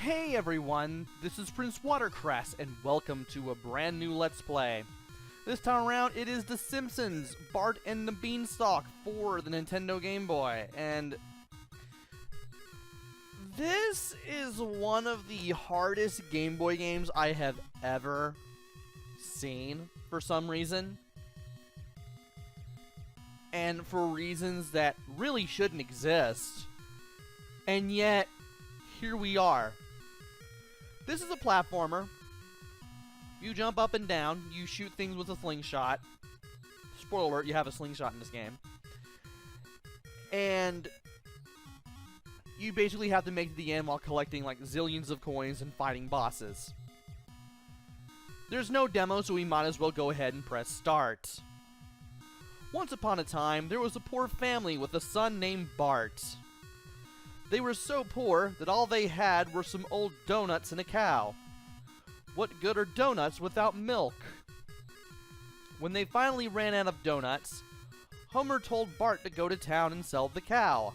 Hey everyone, this is PrinceWatercress, and welcome to a brand new Let's Play. This time around, it is The Simpsons, Bart and the Beanstalk for the Nintendo Game Boy, and this is one of the hardest Game Boy games I have ever seen, for some reason. And for reasons that really shouldn't exist. And yet, here we are. This is a platformer. You jump up and down, you shoot things with a slingshot. Spoiler alert, you have a slingshot in this game. And you basically have to make it to the end while collecting like zillions of coins and fighting bosses. There's no demo, so we might as well go ahead and press start. Once upon a time, there was a poor family with a son named Bart. They were so poor that all they had were some old donuts and a cow. What good are donuts without milk? When they finally ran out of donuts, Homer told Bart to go to town and sell the cow.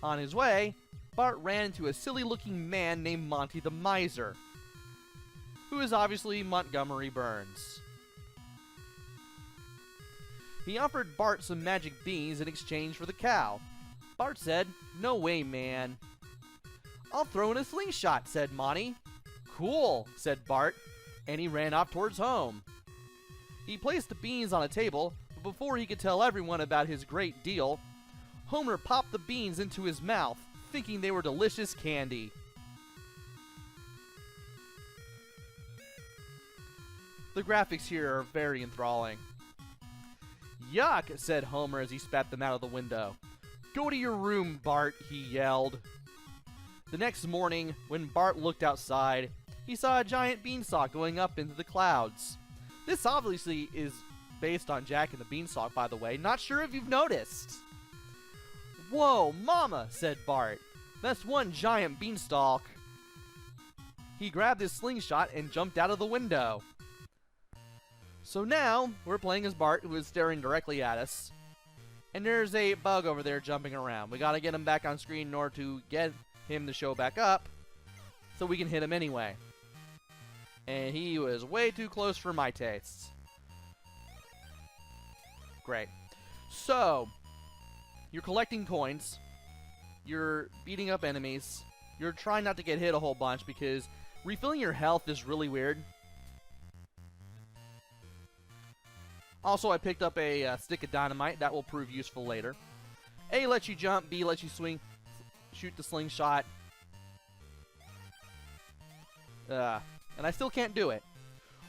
On his way, Bart ran into a silly-looking man named Monty the Miser, who is obviously Montgomery Burns. He offered Bart some magic beans in exchange for the cow. Bart said, "No way, man." "I'll throw in a slingshot," said Monty. "Cool," said Bart, and he ran off towards home. He placed the beans on a table, but before he could tell everyone about his great deal, Homer popped the beans into his mouth, thinking they were delicious candy. The graphics here are very enthralling. "Yuck," said Homer as he spat them out of the window. "Go to your room, Bart," he yelled. The next morning, when Bart looked outside, he saw a giant beanstalk going up into the clouds. This obviously is based on Jack and the Beanstalk, by the way. Not sure if you've noticed. "Whoa, Mama," said Bart. "That's one giant beanstalk." He grabbed his slingshot and jumped out of the window. So now, we're playing as Bart, who is staring directly at us. And there's a bug over there jumping around. We gotta get him back on screen in order to get him to show back up, so we can hit him anyway. And he was way too close for my tastes. Great. So, you're collecting coins. You're beating up enemies. You're trying not to get hit a whole bunch because refilling your health is really weird. Also, I picked up a stick of dynamite. That will prove useful later. A lets you jump, B lets you swing, shoot the slingshot. And I still can't do it.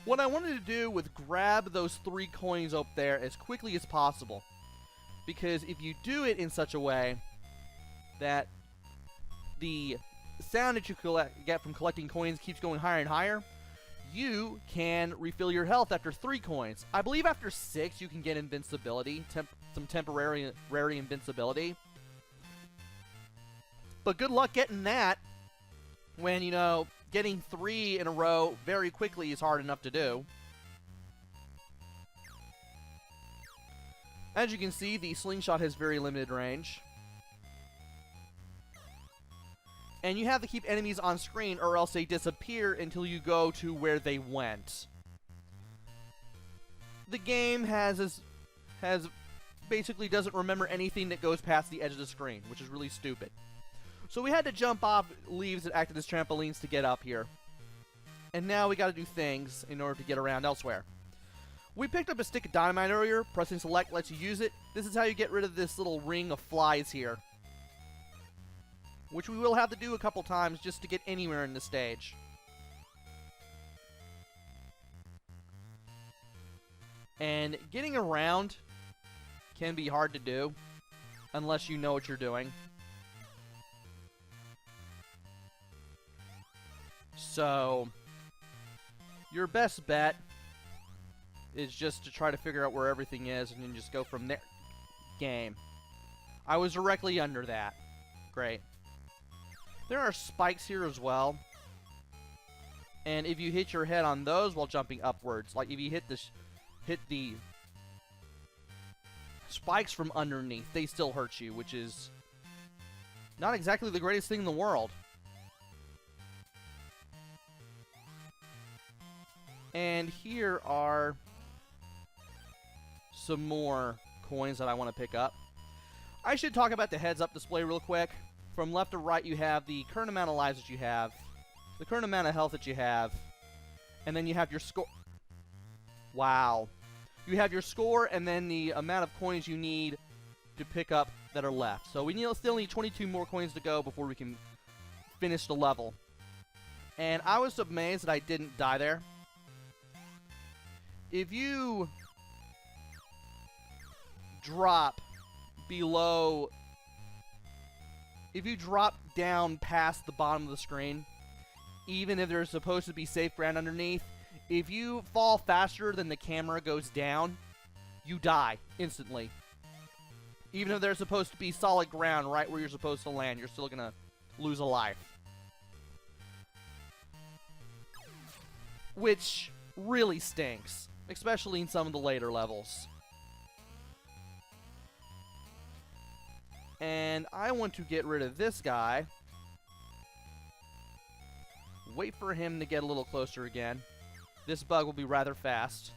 What I wanted to do was grab those 3 coins up there as quickly as possible. Because if you do it in such a way that the sound that you get from collecting coins keeps going higher and higher, you can refill your health after 3 coins. I believe after 6 you can get invincibility, some temporary invincibility. But good luck getting that when, you know, getting 3 in a row very quickly is hard enough to do. As you can see, the slingshot has very limited range. And you have to keep enemies on screen or else they disappear until you go to where they went. The game has basically doesn't remember anything that goes past the edge of the screen, which is really stupid. So we had to jump off leaves that acted as trampolines to get up here. And now we gotta do things in order to get around elsewhere. We picked up a stick of dynamite earlier. Pressing select lets you use it. This is how you get rid of this little ring of flies here, which we will have to do a couple times just to get anywhere in the stage. And getting around can be hard to do unless you know what you're doing. So, your best bet is just to try to figure out where everything is and then just go from there. Game. I was directly under that. Great. There are spikes here as well. And if you hit your head on those while jumping upwards, like if you hit the spikes from underneath, they still hurt you, which is not exactly the greatest thing in the world. And here are some more coins that I want to pick up. I should talk about the heads-up display real quick. From left to right, you have the current amount of lives that you have, the current amount of health that you have, and then you have your score. Wow. You have your score and then the amount of coins you need to pick up that are left. So we still need 22 more coins to go before we can finish the level. And I was amazed that I didn't die there. If you drop below, if you drop down past the bottom of the screen, even if there's supposed to be safe ground underneath, if you fall faster than the camera goes down, you die instantly. Even if there's supposed to be solid ground right where you're supposed to land, you're still gonna lose a life. Which really stinks, especially in some of the later levels. And I want to get rid of this guy. Wait for him to get a little closer again. This bug will be rather fast.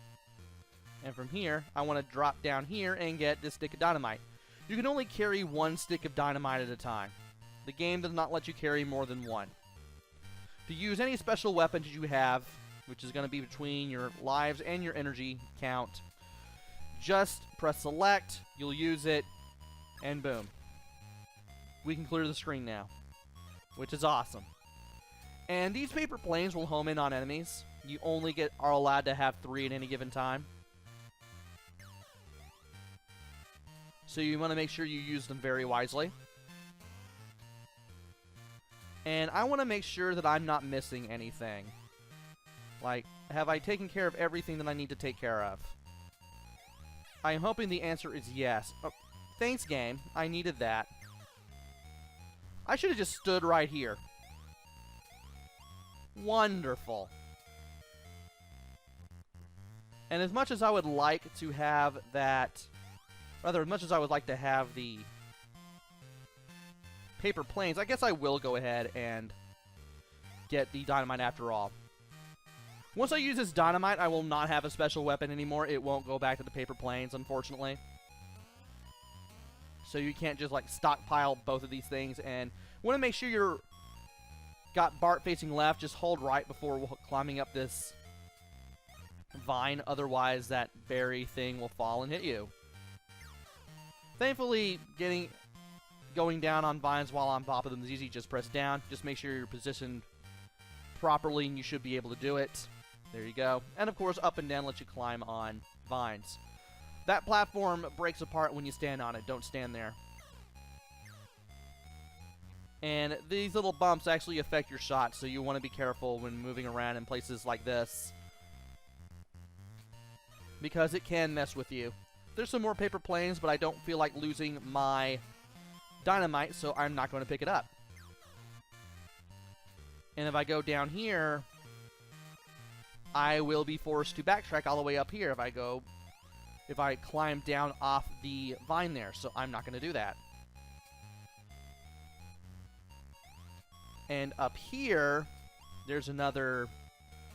And from here, I want to drop down here and get this stick of dynamite. You can only carry one stick of dynamite at a time. The game does not let you carry more than one. To use any special weapons you have, which is going to be between your lives and your energy count, just press select, you'll use it, and boom. We can clear the screen now, which is awesome. And these paper planes will home in on enemies. You only are allowed to have 3 at any given time. So you want to make sure you use them very wisely. And I want to make sure that I'm not missing anything. Like, have I taken care of everything that I need to take care of? I am hoping the answer is yes. Oh, thanks, game. I needed that. I should have just stood right here. Wonderful. And as much as I would like to have that, rather, as much as I would like to have the paper planes, I guess I will go ahead and get the dynamite after all. Once I use this dynamite, I will not have a special weapon anymore. It won't go back to the paper planes, unfortunately. So you can't just, like, stockpile both of these things. And want to make sure you're got Bart facing left. Just hold right before climbing up this vine. Otherwise, that berry thing will fall and hit you. Thankfully, going down on vines while on top of them is easy. Just press down. Just make sure you're positioned properly, and you should be able to do it. There you go. And, of course, up and down lets you climb on vines. That platform breaks apart when you stand on it. Don't stand there. And these little bumps actually affect your shots, so you want to be careful when moving around in places like this, because it can mess with you. There's some more paper planes, but I don't feel like losing my dynamite, so I'm not going to pick it up. And if I go down here, I will be forced to backtrack all the way up here if I climb down off the vine there, so I'm not going to do that. And up here, there's another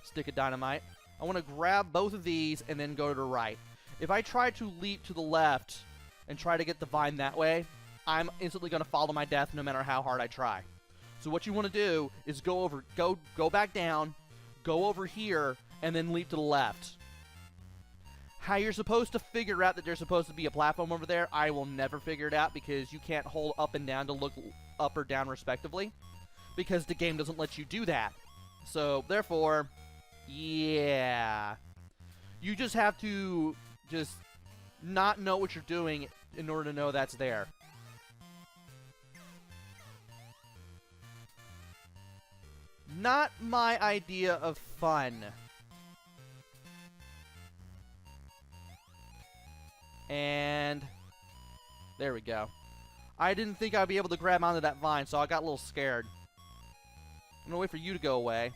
stick of dynamite. I want to grab both of these and then go to the right. If I try to leap to the left and try to get the vine that way, I'm instantly going to fall to my death no matter how hard I try. So what you want to do is go back down, go over here, and then leap to the left. How you're supposed to figure out that there's supposed to be a platform over there, I will never figure it out, because you can't hold up and down to look up or down respectively, because the game doesn't let you do that. So, therefore, yeah. You just have to just not know what you're doing in order to know that's there. Not my idea of fun. And there we go. I didn't think I'd be able to grab onto that vine, so I got a little scared. I'm gonna wait for you to go away.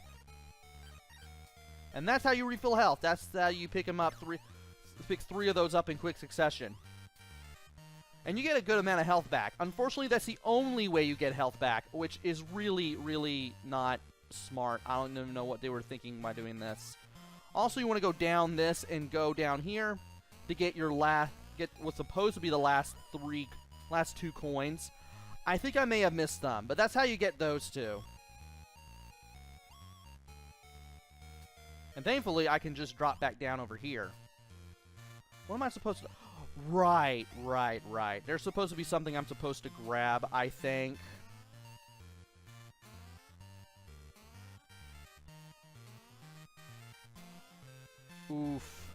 And that's how you refill health. That's how you pick them up. Pick 3 of those up in quick succession. And you get a good amount of health back. Unfortunately, that's the only way you get health back, which is really, really not smart. I don't even know what they were thinking by doing this. Also, you want to go down this and go down here to get your get what's supposed to be the last two coins. I think I may have missed them, but that's how you get those two. And thankfully, I can just drop back down over here. What am I supposed to... Right. There's supposed to be something I'm supposed to grab, I think. Oof.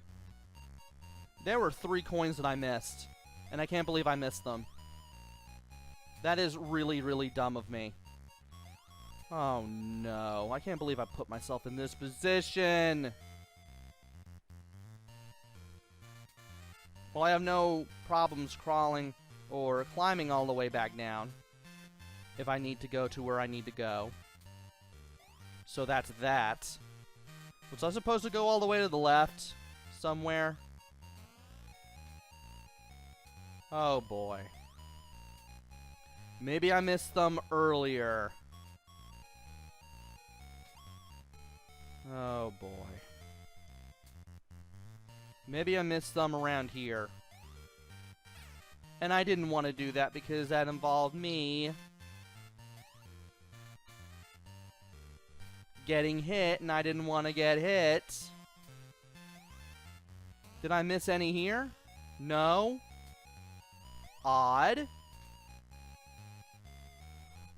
There were 3 coins that I missed, and I can't believe I missed them. That is really, really dumb of me. Oh no, I can't believe I put myself in this position. Well, I have no problems crawling or climbing all the way back down if I need to go to where I need to go. So that's that. Was I supposed to go all the way to the left somewhere? Oh boy. Maybe I missed them earlier. Oh boy. Maybe I missed them around here. And I didn't want to do that because that involved me getting hit, and I didn't want to get hit. Did I miss any here? No. Odd.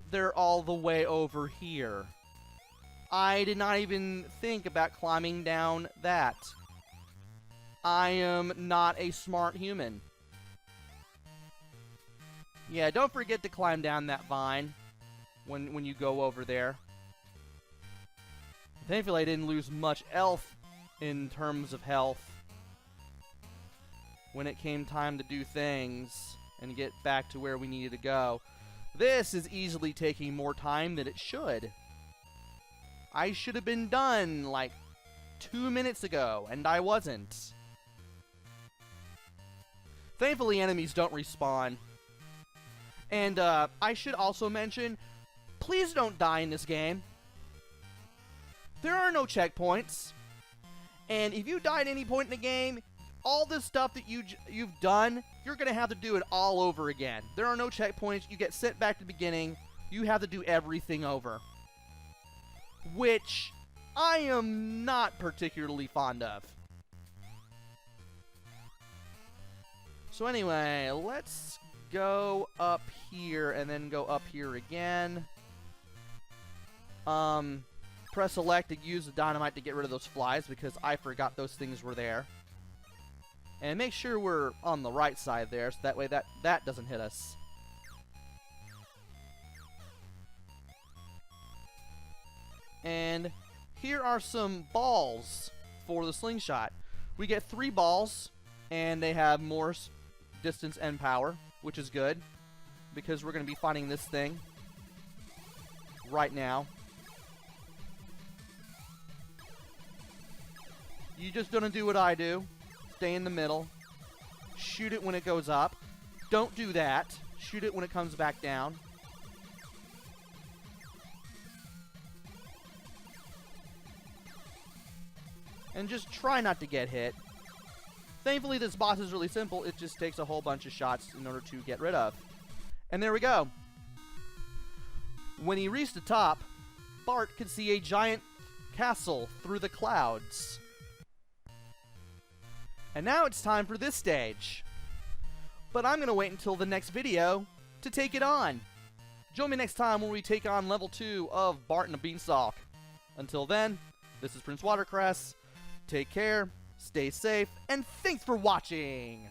They're all the way over here. I did not even think about climbing down that. I am not a smart human. Yeah, don't forget to climb down that vine when you go over there. Thankfully, I didn't lose much else in terms of health when it came time to do things and get back to where we needed to go. This is easily taking more time than it should. I should have been done like 2 minutes ago, and I wasn't. Thankfully, enemies don't respawn. And I should also mention, please don't die in this game. There are no checkpoints. And if you die at any point in the game, all this stuff that you've done, you're going to have to do it all over again. There are no checkpoints. You get sent back to the beginning. You have to do everything over. Which I am not particularly fond of. So anyway, let's go up here and then go up here again. Press select to use the dynamite to get rid of those flies because I forgot those things were there. And make sure we're on the right side there so that way that doesn't hit us. And here are some balls for the slingshot. We get 3 balls, and they have more distance and power, which is good, because we're going to be fighting this thing right now. You're just going to do what I do. Stay in the middle. Shoot it when it goes up. Don't do that. Shoot it when it comes back down. And just try not to get hit. Thankfully, this boss is really simple. It just takes a whole bunch of shots in order to get rid of. And there we go. When he reached the top, Bart could see a giant castle through the clouds. And now it's time for this stage. But I'm going to wait until the next video to take it on. Join me next time when we take on level 2 of Bart and the Beanstalk. Until then, this is PrinceWatercress. Take care, stay safe, and thanks for watching!